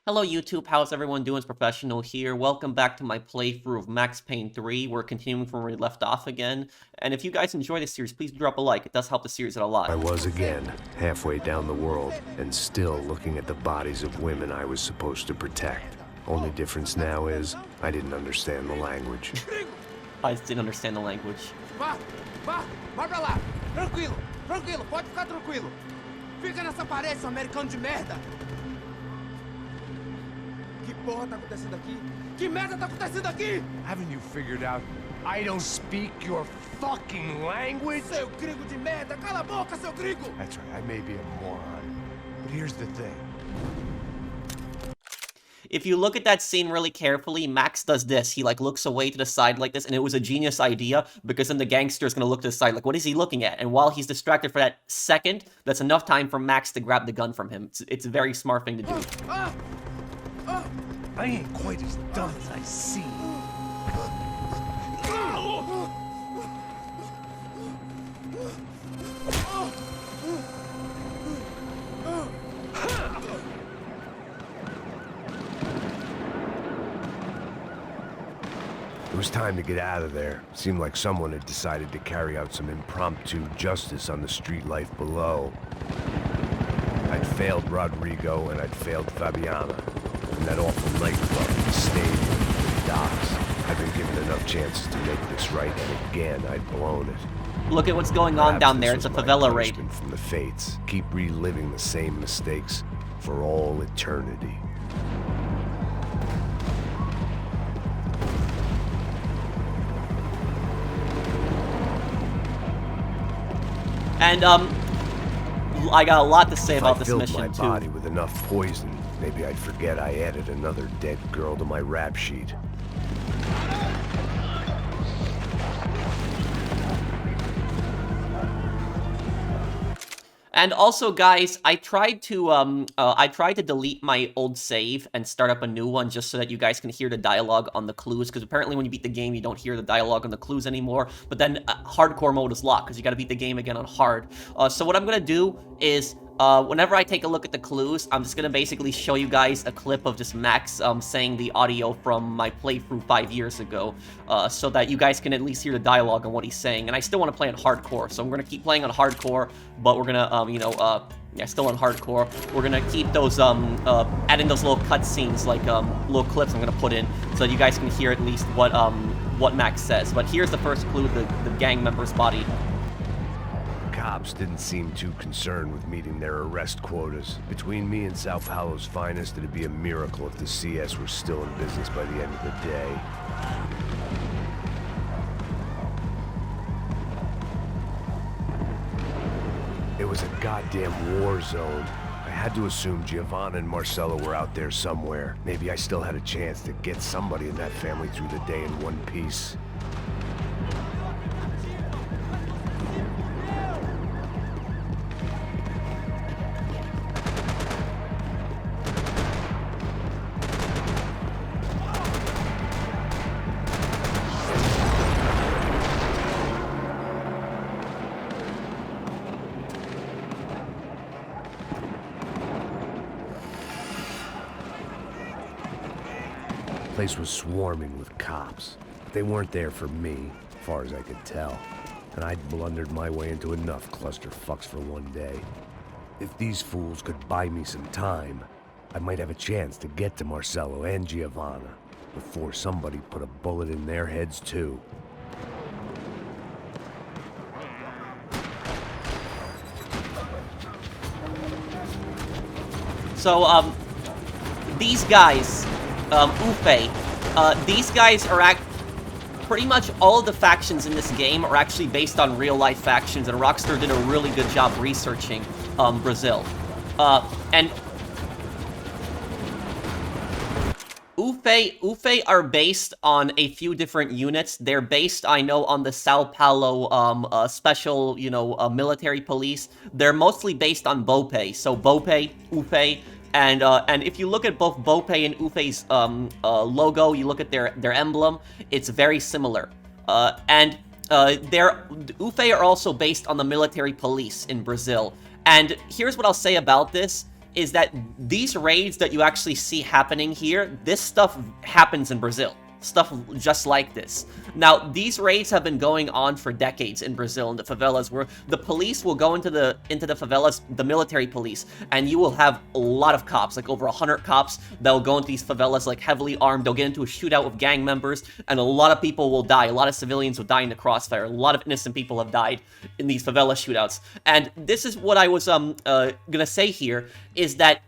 Hello YouTube, how's everyone doing? It's Professional here. Welcome back to my playthrough of Max Payne 3. We're continuing from where we left off again. And if you guys enjoy this series, please drop a like. It does help the series out a lot. I was again, halfway down the world, and still looking at the bodies of women I was supposed to protect. Only difference now is, I didn't understand the language. I just didn't understand the language. Vai pra lá. Tranquilo, pode ficar tranquilo. Fica nessa parede, seu americano de merda. Que porra tá acontecendo aqui? Que merda tá acontecendo aqui? Haven't you figured out I don't speak your fucking language? Seu gringo de merda, cala a boca, seu gringo! That's right, I may be a moron, but here's the thing. If you look at that scene really carefully, Max does this. He looks away to the side like this, and it was a genius idea because then the gangster is going to look to the side like, what is he looking at? And while he's distracted for that second, that's enough time for Max to grab the gun from him. It's a very smart thing to do. I ain't quite as dumb as I seem. It was time to get out of there. Seemed like someone had decided to carry out some impromptu justice on the street life below. I'd failed Rodrigo and I'd failed Fabiana. And that awful nightclub, the stadium, the docks. I'd been given enough chances to make this right, and again, I'd blown it. Look at what's going on down there. It's a favela raid. From the fates. Keep reliving the same mistakes for all eternity. And, I got a lot to say about this mission, If I filled my too. body with enough poison, maybe I'd forget I added another dead girl to my rap sheet. And also, guys, I tried to delete my old save and start up a new one just so that you guys can hear the dialogue on the clues, because apparently when you beat the game, you don't hear the dialogue on the clues anymore. But then hardcore mode is locked, because you got to beat the game again on hard. So what I'm going to do is, whenever I take a look at the clues, I'm just going to basically show you guys a clip of just Max saying the audio from my playthrough 5 years ago, so that you guys can at least hear the dialogue on what he's saying. And I still want to play on hardcore, so I'm going to keep playing on hardcore, but we're going to, yeah, still on hardcore. We're going to keep those, adding those little cutscenes, like, little clips I'm going to put in, so that you guys can hear at least what Max says. But here's the first clue, the gang member's body. Cops didn't seem too concerned with meeting their arrest quotas. Between me and Sao Paulo's finest, it'd be a miracle if the CS were still in business by the end of the day. It was a goddamn war zone. I had to assume Giovanna and Marcelo were out there somewhere. Maybe I still had a chance to get somebody in that family through the day in one piece. The place was swarming with cops. But they weren't there for me, as far as I could tell. And I'd blundered my way into enough clusterfucks for one day. If these fools could buy me some time, I might have a chance to get to Marcelo and Giovanna before somebody put a bullet in their heads too. So, these guys, Ufe, these guys are pretty much all of the factions in this game are actually based on real-life factions, and Rockstar did a really good job researching, Brazil. And Ufe are based on a few different units. They're based, I know, on the Sao Paulo, special, military police. They're mostly based on Bope. So Bope, Ufe, and if you look at both Bope and Ufe's logo, you look at their emblem, it's very similar. Ufe are also based on the military police in Brazil. And here's what I'll say about this. is that these raids that you actually see happening here, this stuff happens in Brazil. Stuff just like this. Now, these raids have been going on for decades in Brazil, in the favelas, where the police will go into the favelas, the military police, and you will have a lot of cops, like over 100 cops that will go into these favelas, like heavily armed. They'll get into a shootout with gang members, and a lot of people will die. A lot of civilians will die in the crossfire. A lot of innocent people have died in these favela shootouts. And this is what I was gonna say here, is that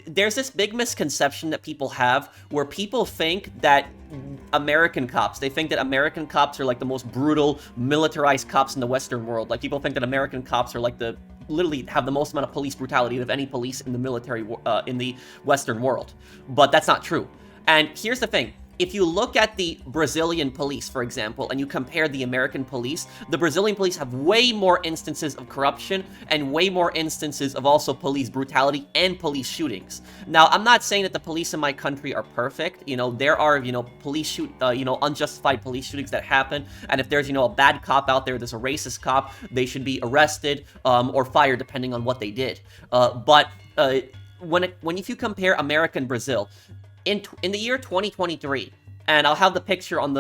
there's this big misconception that people have where people think that American cops, they think that American cops are like the most brutal, militarized cops in the Western world. Like, people think that American cops are like literally have the most amount of police brutality of any police in the military, in the Western world. But that's not true. And here's the thing. If you look at the Brazilian police, for example, and you compare the American police, the Brazilian police have way more instances of corruption and way more instances of also police brutality and police shootings. Now, I'm not saying that the police in my country are perfect. You know, there are, unjustified police shootings that happen. And if there's, a bad cop out there, there's a racist cop, they should be arrested or fired depending on what they did. But if you compare America and Brazil, in the year 2023, and I'll have the picture on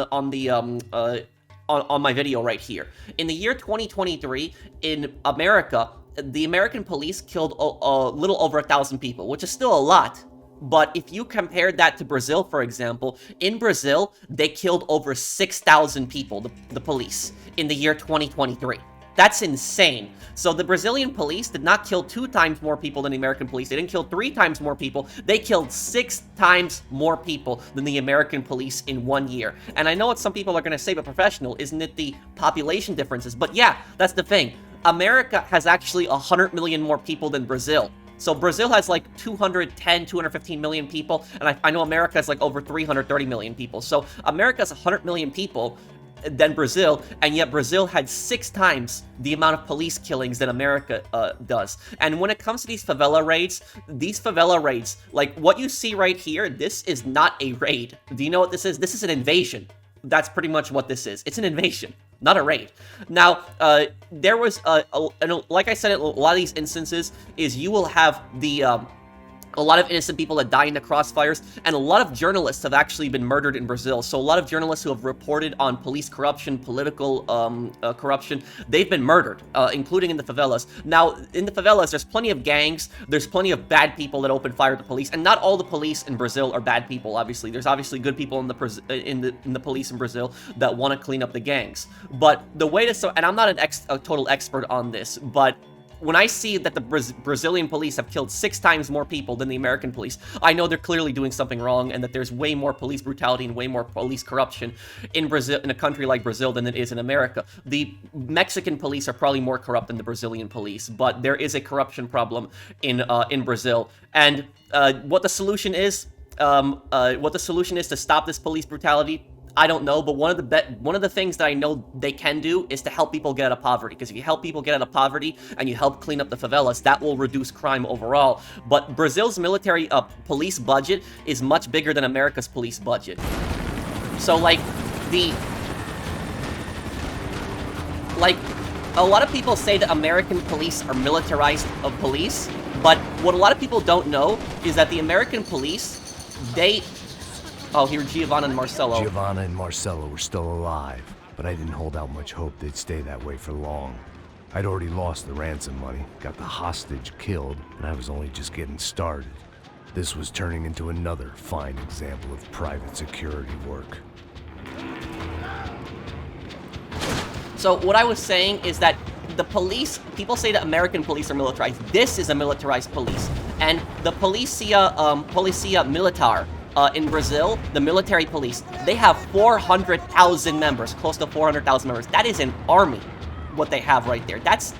my video right here. In the year 2023, in America, the American police killed a little over 1,000 people, which is still a lot. But if you compared that to Brazil, for example, in Brazil, they killed over 6,000 people, the police, in the year 2023. That's insane. So the Brazilian police did not kill 2 times more people than the American police. They didn't kill 3 times more people. They killed 6 times more people than the American police in 1 year. And I know what some people are going to say, but professional, isn't it the population differences? But yeah, that's the thing. America has actually 100 million more people than Brazil. So Brazil has like 210, 215 million people, and I know America has like over 330 million people. So America has 100 million people than Brazil, and yet Brazil had 6 times the amount of police killings that America does. And when it comes to these favela raids, like what you see right here, this is not a raid. Do you know what this is? This is an invasion. That's pretty much what this is. It's an invasion, not a raid. Now, there was, like I said, a lot of these instances is you will have a lot of innocent people that die in the crossfires, and a lot of journalists have actually been murdered in Brazil. So a lot of journalists who have reported on police corruption, political corruption, they've been murdered, including in the favelas. Now, in the favelas, there's plenty of gangs, there's plenty of bad people that open fire at the police, and not all the police in Brazil are bad people, obviously. There's obviously good people in the police in Brazil that want to clean up the gangs. But the way to, and I'm not a total expert on this, but when I see that the Brazilian police have killed 6 times more people than the American police, I know they're clearly doing something wrong, and that there's way more police brutality and way more police corruption in Brazil, in a country like Brazil, than it is in America. The Mexican police are probably more corrupt than the Brazilian police, but there is a corruption problem in Brazil. And what the solution is to stop this police brutality, I don't know, but one of the things that I know they can do is to help people get out of poverty. Because if you help people get out of poverty and you help clean up the favelas, that will reduce crime overall. But Brazil's military police budget is much bigger than America's police budget. So like a lot of people say that American police are militarized of police, but what a lot of people don't know is that the American police, oh, here, Giovanna and Marcelo. Giovanna and Marcelo were still alive, but I didn't hold out much hope they'd stay that way for long. I'd already lost the ransom money, got the hostage killed, and I was only just getting started. This was turning into another fine example of private security work. So what I was saying is that the police, people say that American police are militarized. This is a militarized police. And the Policia Militar, in Brazil, the military police, they have 400,000 members, close to 400,000 members. That is an army, what they have right there. That's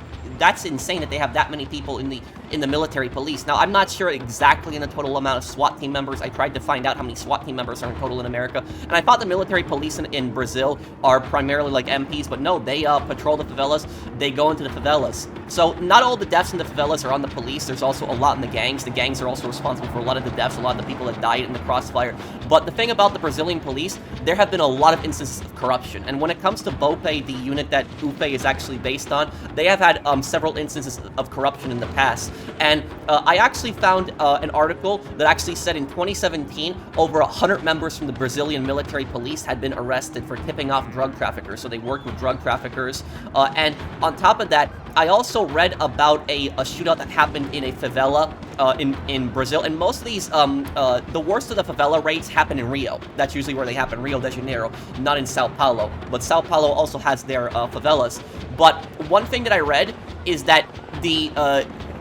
insane that they have that many people in the military police. Now, I'm not sure exactly in the total amount of SWAT team members. I tried to find out how many SWAT team members are in total in America, and I thought the military police in Brazil are primarily like MPs, but no, they patrol the favelas. They go into the favelas. So not all the deaths in the favelas are on the police. There's also a lot in the gangs. The gangs are also responsible for a lot of the deaths, a lot of the people that died in the crossfire. But the thing about the Brazilian police, there have been a lot of instances of corruption. And when it comes to BOPE, the unit that UPE is actually based on, they have had several instances of corruption in the past. And I actually found an article that actually said in 2017, over 100 members from the Brazilian military police had been arrested for tipping off drug traffickers. So they worked with drug traffickers. And on top of that, I also read about a shootout that happened in a favela in Brazil. And most of these, the worst of the favela raids happen in Rio. That's usually where they happen, Rio de Janeiro, not in Sao Paulo. But Sao Paulo also has their favelas. But one thing that I read is that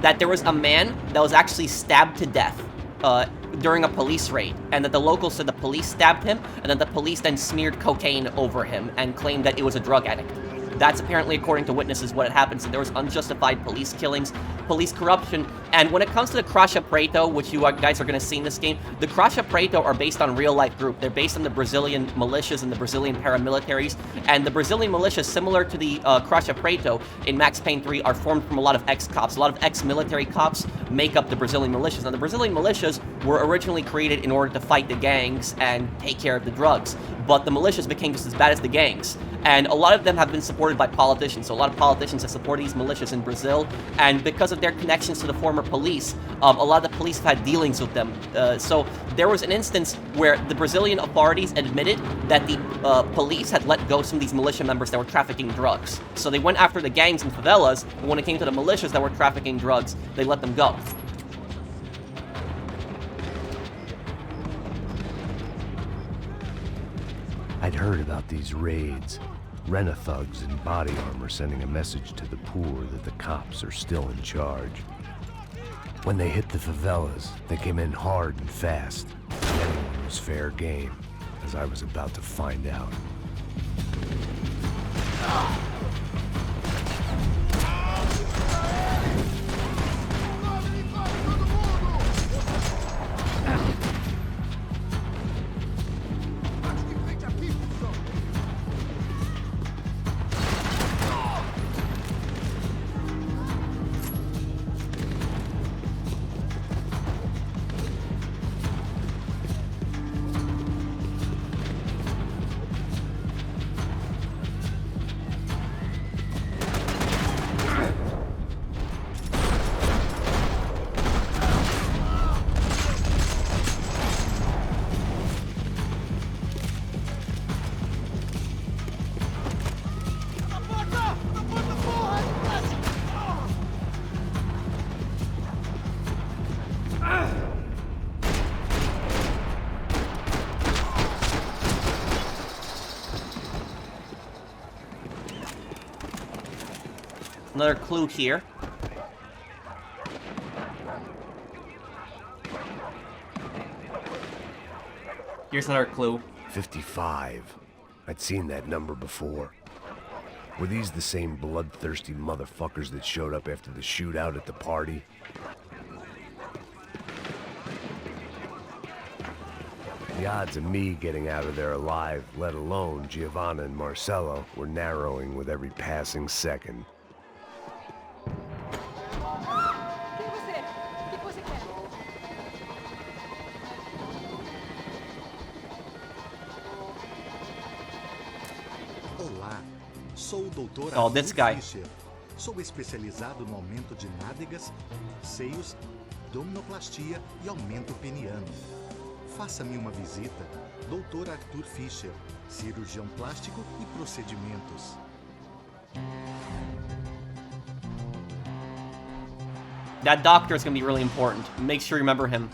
that there was a man that was actually stabbed to death during a police raid, and that the locals said the police stabbed him, and then the police then smeared cocaine over him and claimed that it was a drug addict. That's apparently, according to witnesses, what had happened. So there was unjustified police killings, police corruption. And when it comes to the Caixa Preta, which you guys are going to see in this game, the Caixa Preta are based on real-life group. They're based on the Brazilian militias and the Brazilian paramilitaries. And the Brazilian militias, similar to the Caixa Preta in Max Payne 3, are formed from a lot of ex-cops. A lot of ex-military cops make up the Brazilian militias. Now, the Brazilian militias were originally created in order to fight the gangs and take care of the drugs. But the militias became just as bad as the gangs. And a lot of them have been supported by politicians. So a lot of politicians have supported these militias in Brazil. And because of their connections to the former police, a lot of the police have had dealings with them. So there was an instance where the Brazilian authorities admitted that the police had let go some of these militia members that were trafficking drugs. So they went after the gangs and favelas, but when it came to the militias that were trafficking drugs, they let them go. I'd heard about these raids. Rena-thugs in body armor sending a message to the poor that the cops are still in charge. When they hit the favelas, they came in hard and fast. Anyone was fair game, as I was about to find out. Another clue here. Here's another clue. 55. I'd seen that number before. Were these the same bloodthirsty motherfuckers that showed up after the shootout at the party? The odds of me getting out of there alive, let alone Giovanna and Marcelo, were narrowing with every passing second. Olá, sou o Dr. Oh, this guy. Fischer. Sou especializado no aumento de nádegas, seios, abdominoplastia e aumento peniano. Faça-me uma visita, Dr. Arthur Fischer, cirurgião plástico e procedimentos. That doctor is going to be really important. Make sure you remember him.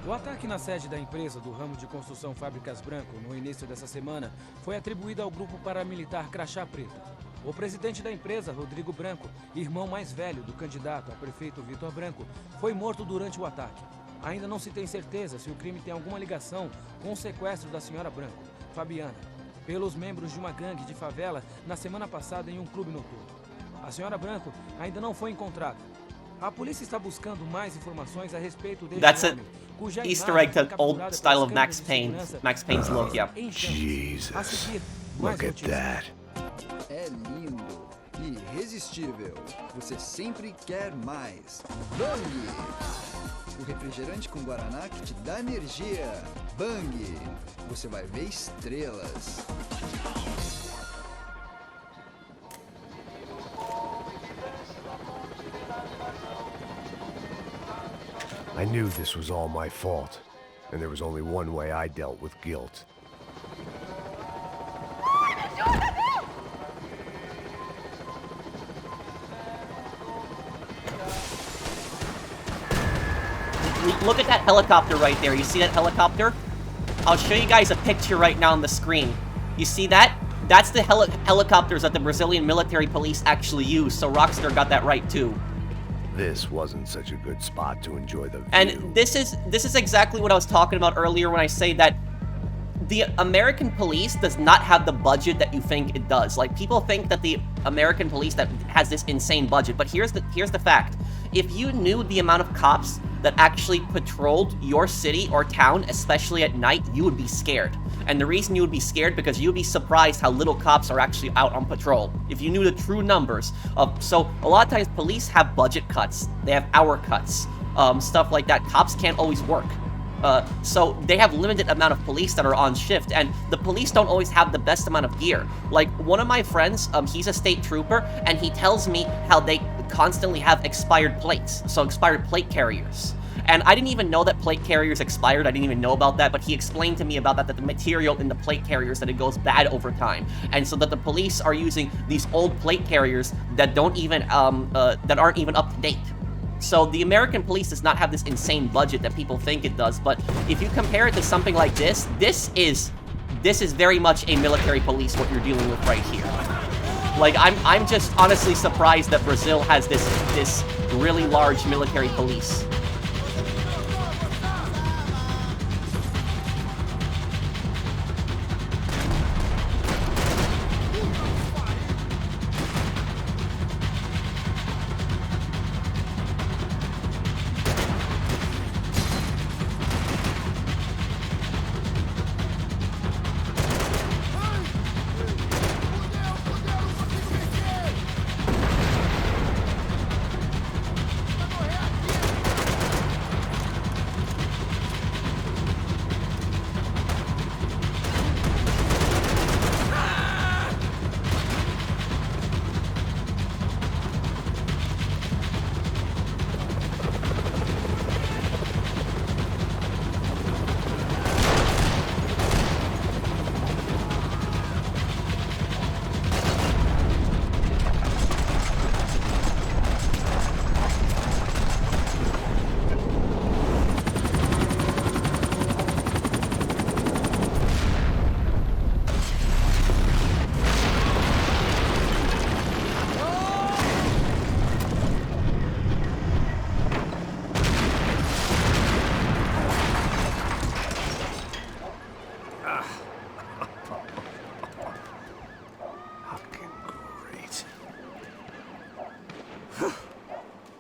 O ataque na sede da empresa do ramo de construção Fábricas Branco no início dessa semana foi atribuído ao grupo paramilitar Caixa Preta. O presidente da empresa, Rodrigo Branco, irmão mais velho do candidato a prefeito Vitor Branco, foi morto durante o ataque. Ainda não se tem certeza se o crime tem alguma ligação com o sequestro da senhora Branco, Fabiana, pelos membros de uma gangue de favela na semana passada em um clube noturno. A senhora Branco ainda não foi encontrada. A polícia está buscando mais informações a respeito deste homem, cuja Easter egg to old capturada style pelas of Max câmeras de Payne. segurança Max Payne's look, yeah. em chamas. A Jesus, seguir, mais look at notícias. that. É lindo, irresistível. Você sempre quer mais. Bang! O refrigerante com Guaraná que te dá energia. Bang! Você vai ver estrelas. I knew this was all my fault, and there was only one way I dealt with guilt. Look at that helicopter right there. You see that helicopter? I'll show you guys a picture right now on the screen. You see that? That's the helicopters that the Brazilian military police actually use, so Rockstar got that right too. This wasn't such a good spot to enjoy the view. And this is exactly what I was talking about earlier when I say that the American police does not have the budget that you think it does. Like, people think that the American police that has this insane budget, but here's the fact. If you knew the amount of cops that actually patrolled your city or town, especially at night, you would be scared. And the reason you would be scared, because you would be surprised how little cops are actually out on patrol. If you knew the true numbers of, so a lot of times police have budget cuts, they have hour cuts, stuff like that. Cops can't always work. So they have limited amount of police that are on shift, and the police don't always have the best amount of gear. Like, one of my friends, he's a state trooper, and he tells me how they constantly have expired plates, so expired plate carriers. And I didn't even know that plate carriers expired. I didn't even know about that, but he explained to me about that the material in the plate carriers, that it goes bad over time. And so that the police are using these old plate carriers that don't even, that aren't even up to date. So the American police does not have this insane budget that people think it does, but if you compare it to something like this, this is very much a military police, what you're dealing with right here. Like, I'm just honestly surprised that Brazil has this really large military police.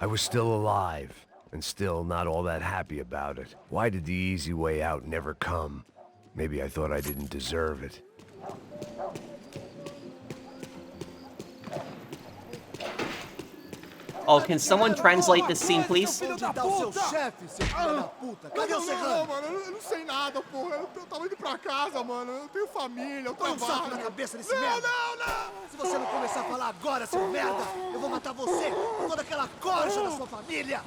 I was still alive, and still not all that happy about it. Why did the easy way out never come? Maybe I thought I didn't deserve it. Oh, can someone translate this scene, please? Onde tá o seu chefe, seu filho da puta? Cadê o serrano? Mano, eu não sei nada, porra. Eu tava indo pra casa, mano. Eu tenho família, eu Põe um saco na trabalho. cabeça desse merda! Não! Se você não começar a falar agora, seu merda, eu vou matar você com toda aquela corja da sua família!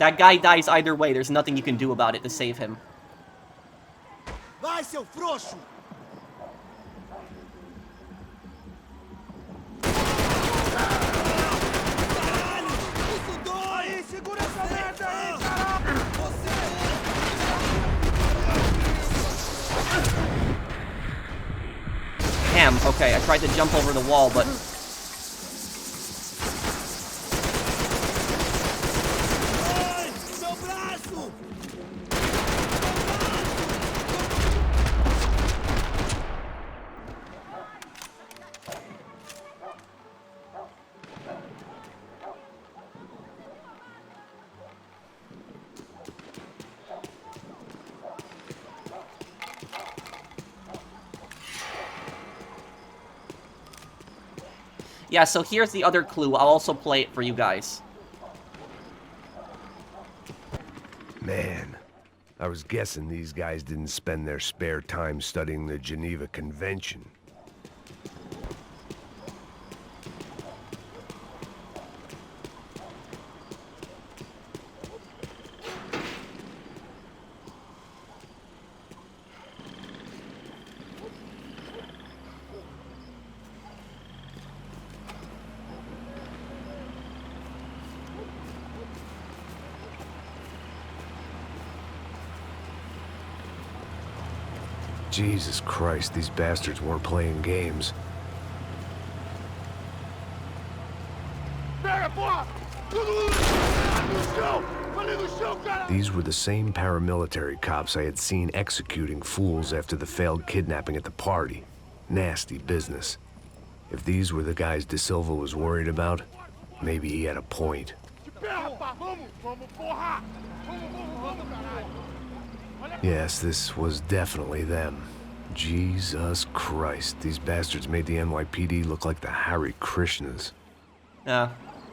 That guy dies either way. There's nothing you can do about it to save him. Vai, seu frouxo! Damn, okay, I tried to jump over the wall, but... Yeah, so here's the other clue. I'll also play it for you guys. Man, I was guessing these guys didn't spend their spare time studying the Geneva Convention. Jesus Christ, these bastards weren't playing games. Pega, porra! Todo mundo no chão! Falei no chão, cara! These were the same paramilitary cops I had seen executing fools after the failed kidnapping at the party. Nasty business. If these were the guys De Silva was worried about, maybe he had a point. De pé, rapaz! Vamos, vamos, porra! Vamos, caralho! Yes, this was definitely them. Jesus Christ, these bastards made the NYPD look like the Hare Krishnas. Yeah.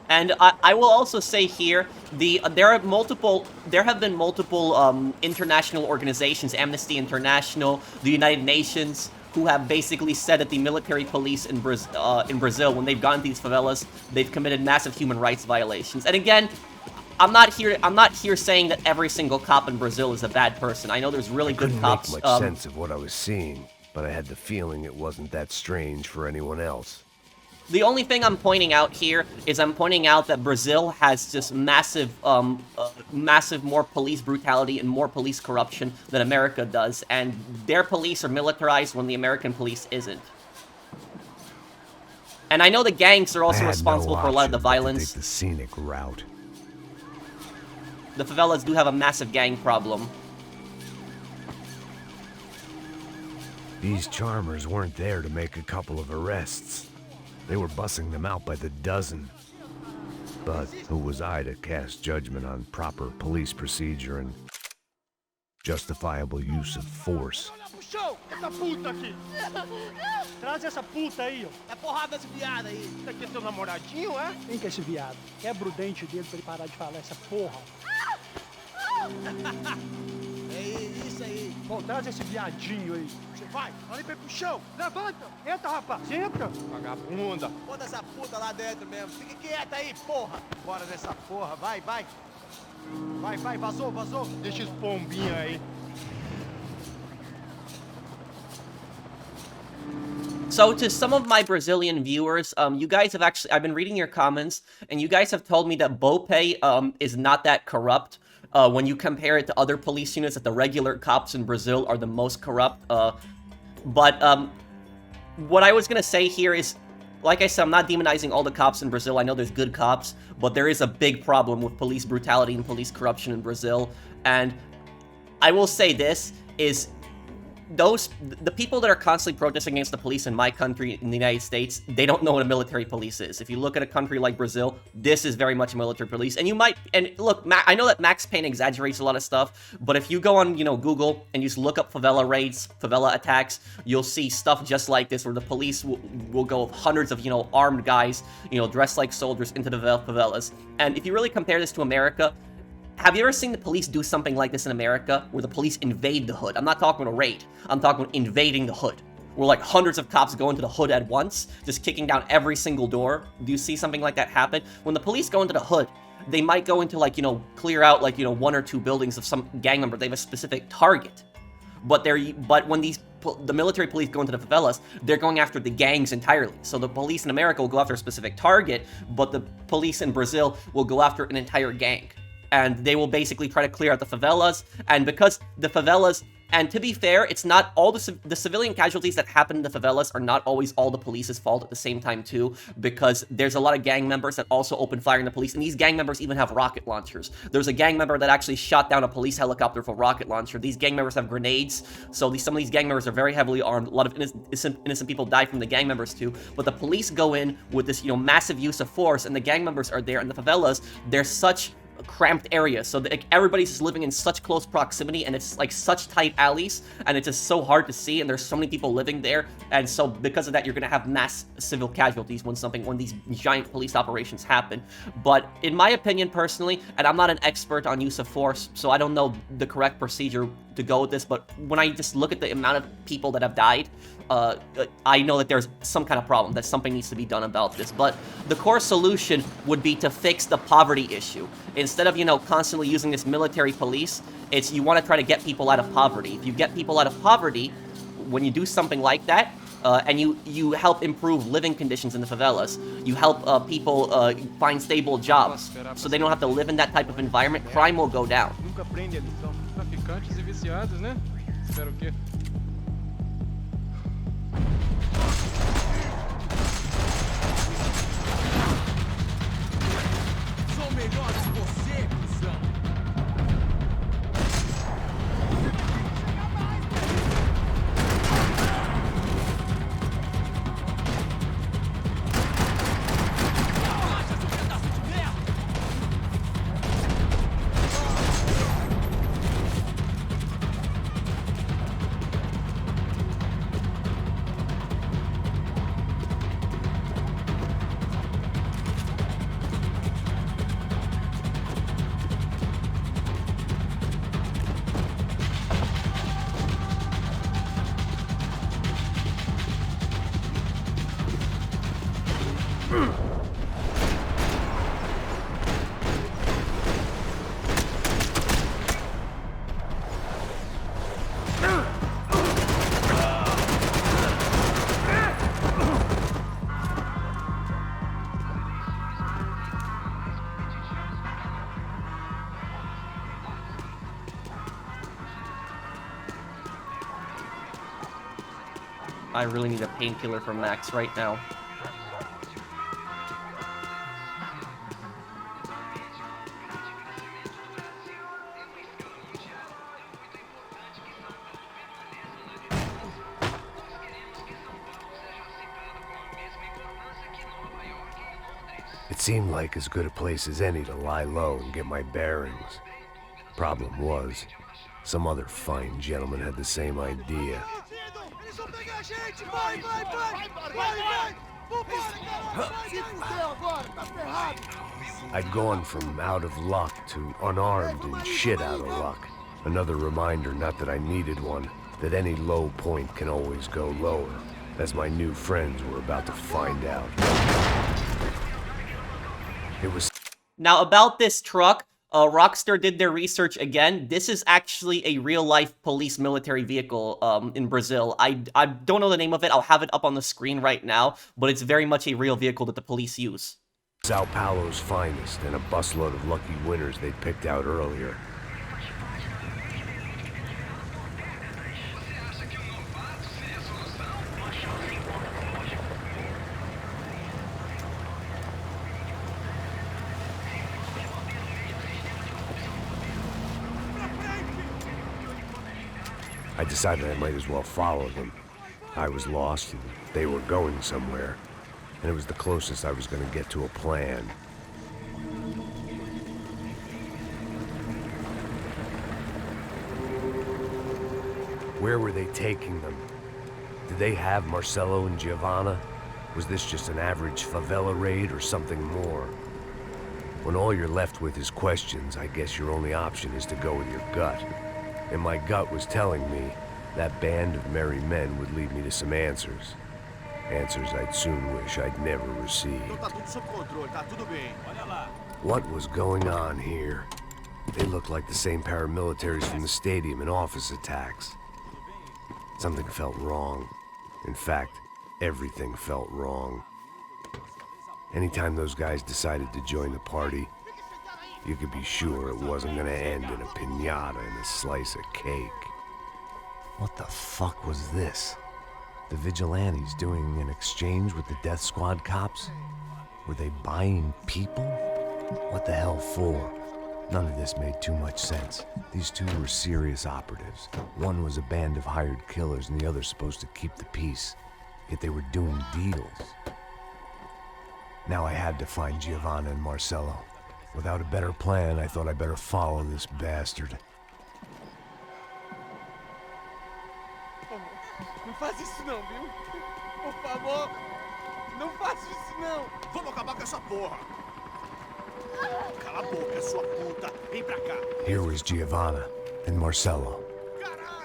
And I will also say here, there have been multiple international organizations, Amnesty International, the United Nations, who have basically said that the military police in Brazil, when they've gone to these favelas, they've committed massive human rights violations. And again, I'm not here saying that every single cop in Brazil is a bad person. I know there's really good cops. Couldn't make much sense of what I was seeing, but I had the feeling it wasn't that strange for anyone else. The only thing I'm pointing out here is I'm pointing out that Brazil has just massive more police brutality and more police corruption than America does, and their police are militarized when the American police isn't. And I know the gangs are also responsible for a lot of the violence. Take the scenic route. The favelas do have a massive gang problem. These charmers weren't there to make a couple of arrests. They were bussing them out by the dozen. But who was I to cast judgment on proper police procedure and justifiable use of force? Olha pro chão! Essa puta aqui! Traz essa puta aí, ó. É porrada esse viado aí. Isso aqui é seu namoradinho, é? Vem cá esse viado. Quebra o dente dele pra ele parar de falar essa porra. É isso aí. Bom, traz esse viadinho aí. Você vai, olha pra ir pro chão! Levanta! Entra, rapaz! Entra! Vagabunda! Bota essa puta lá dentro mesmo. Fique quieta aí, porra. Bora nessa porra, vai, vai! Vai, vai, vazou, vazou! Deixa esse pombinho aí. So to some of my Brazilian viewers, you guys have I've been reading your comments, and you guys have told me that Bope is not that corrupt. When you compare it to other police units, that the regular cops in Brazil are the most corrupt. But what I was gonna say here is, like I said, I'm not demonizing all the cops in Brazil. I know there's good cops, but there is a big problem with police brutality and police corruption in Brazil. And I will say this is, the people that are constantly protesting against the police in my country, in the United States, they don't know what a military police is. If you look at a country like Brazil, this is very much a military police. And you might, and look, I know that Max Payne exaggerates a lot of stuff, but if you go on, Google and you just look up favela raids, favela attacks, you'll see stuff just like this, where the police will go hundreds of, armed guys, dressed like soldiers into the favelas. And if you really compare this to America, have you ever seen the police do something like this in America, where the police invade the hood? I'm not talking about a raid. I'm talking about invading the hood, where like hundreds of cops go into the hood at once, just kicking down every single door. Do you see something like that happen? When the police go into the hood, they might go into clear out one or two buildings of some gang member. They have a specific target. But when the military police go into the favelas, they're going after the gangs entirely. So the police in America will go after a specific target, but the police in Brazil will go after an entire gang. And they will basically try to clear out the favelas. And because the favelas, and to be fair, it's not all the civilian casualties that happen in the favelas are not always all the police's fault at the same time too, because there's a lot of gang members that also open fire on the police, and these gang members even have rocket launchers. There's a gang member that actually shot down a police helicopter with a rocket launcher. These gang members have grenades, so some of these gang members are very heavily armed. A lot of innocent people die from the gang members too, but the police go in with this massive use of force, and the gang members are there. In the favelas, there's such cramped areas, so that everybody's just living in such close proximity, and it's like such tight alleys, and it's just so hard to see, and there's so many people living there, and so because of that, you're gonna have mass civil casualties when these giant police operations happen. But in my opinion, personally, and I'm not an expert on use of force, so I don't know the correct procedure to go with this, but when I just look at the amount of people that have died, I know that there's some kind of problem, that something needs to be done about this. But the core solution would be to fix the poverty issue. Instead of, constantly using this military police, you want to try to get people out of poverty. If you get people out of poverty, when you do something like that, and you help improve living conditions in the favelas, you help people find stable jobs, so they don't have to live in that type of environment, crime will go down. Nunca aprende a lição. Traficantes e viciados, né? Espera o quê? melhor que você, cuzão. I really need a painkiller from Max right now. It seemed like as good a place as any to lie low and get my bearings. Problem was, some other fine gentleman had the same idea. I'd gone from out of luck to unarmed and shit out of luck. Another reminder, not that I needed one, that any low point can always go lower, as my new friends were about to find out. It was... Now, about this truck, Rockstar did their research again. This is actually a real-life police military vehicle in Brazil. I don't know the name of it. I'll have it up on the screen right now, but it's very much a real vehicle that the police use. Sao Paulo's finest and a busload of lucky winners they'd picked out earlier. I decided I might as well follow them. I was lost and they were going somewhere, and it was the closest I was going to get to a plan. Where were they taking them? Did they have Marcelo and Giovanna? Was this just an average favela raid or something more? When all you're left with is questions, I guess your only option is to go with your gut. And my gut was telling me that band of merry men would lead me to some answers. Answers I'd soon wish I'd never received. What was going on here? They looked like the same paramilitaries from the stadium in office attacks. Something felt wrong. In fact, everything felt wrong. Anytime those guys decided to join the party, you could be sure it wasn't gonna end in a piñata and a slice of cake. What the fuck was this? The vigilantes doing an exchange with the death squad cops? Were they buying people? What the hell for? None of this made too much sense. These two were serious operatives. One was a band of hired killers and the other supposed to keep the peace. Yet they were doing deals. Now I had to find Giovanna and Marcelo. Without a better plan, I thought I'd better follow this bastard. Não faz isso não, viu? Por favor, não faça isso não. Vamos acabar com essa porra. Cala a boca, sua puta. Vem pra cá. Here was Giovanna and Marcelo.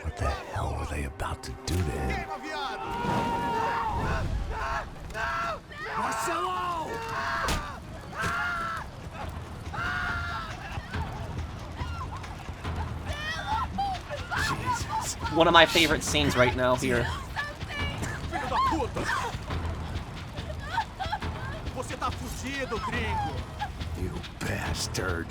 What the hell were they about to do to him? Marcelo! Jesus. One of my favorite scenes right now here. Filho da puta! Você tá fudido, gringo! You bastard.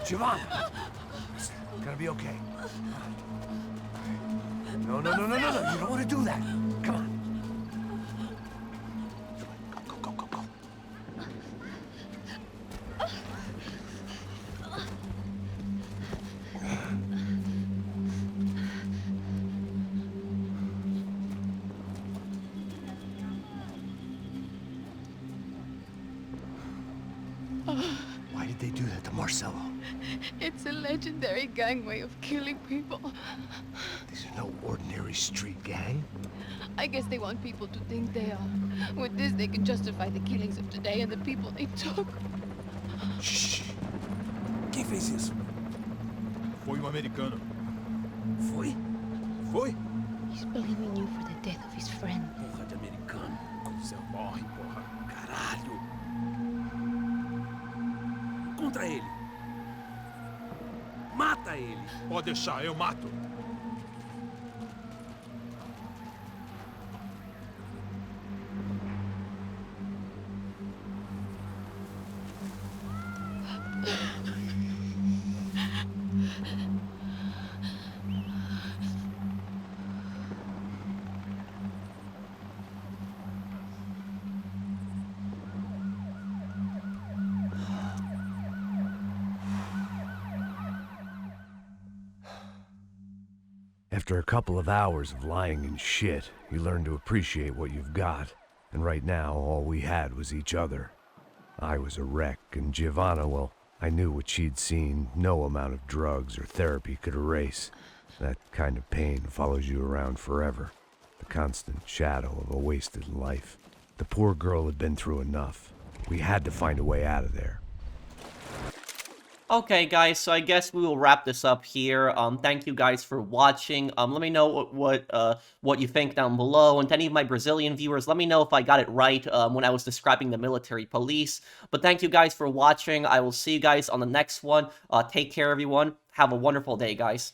Giovanna! Listen, gonna be okay. No, no, no, no, no, no. You don't want to do that. Come on. Go, go, go, go, go. Why did they do that to Marcelo? It's a legendary gang way of killing people. These are no ordinary street gang. I guess they want people to think they are. With this, they can justify the killings of today and the people they took. Shh. Quem fez isso? Foi americano. Foi? Foi? He's blaming you for the death of his friend. Porra de americano. Você morre, porra. Caralho. Contra ele. Mata ele. Pode deixar, eu mato. After a couple of hours of lying in shit, you learn to appreciate what you've got. And right now, all we had was each other. I was a wreck, and Giovanna, well, I knew what she'd seen no amount of drugs or therapy could erase. That kind of pain follows you around forever. The constant shadow of a wasted life. The poor girl had been through enough. We had to find a way out of there. Okay, guys, so I guess we will wrap this up here. Thank you guys for watching. Let me know what you think down below. And to any of my Brazilian viewers, let me know if I got it right when I was describing the military police. But thank you guys for watching. I will see you guys on the next one. Take care, everyone. Have a wonderful day, guys.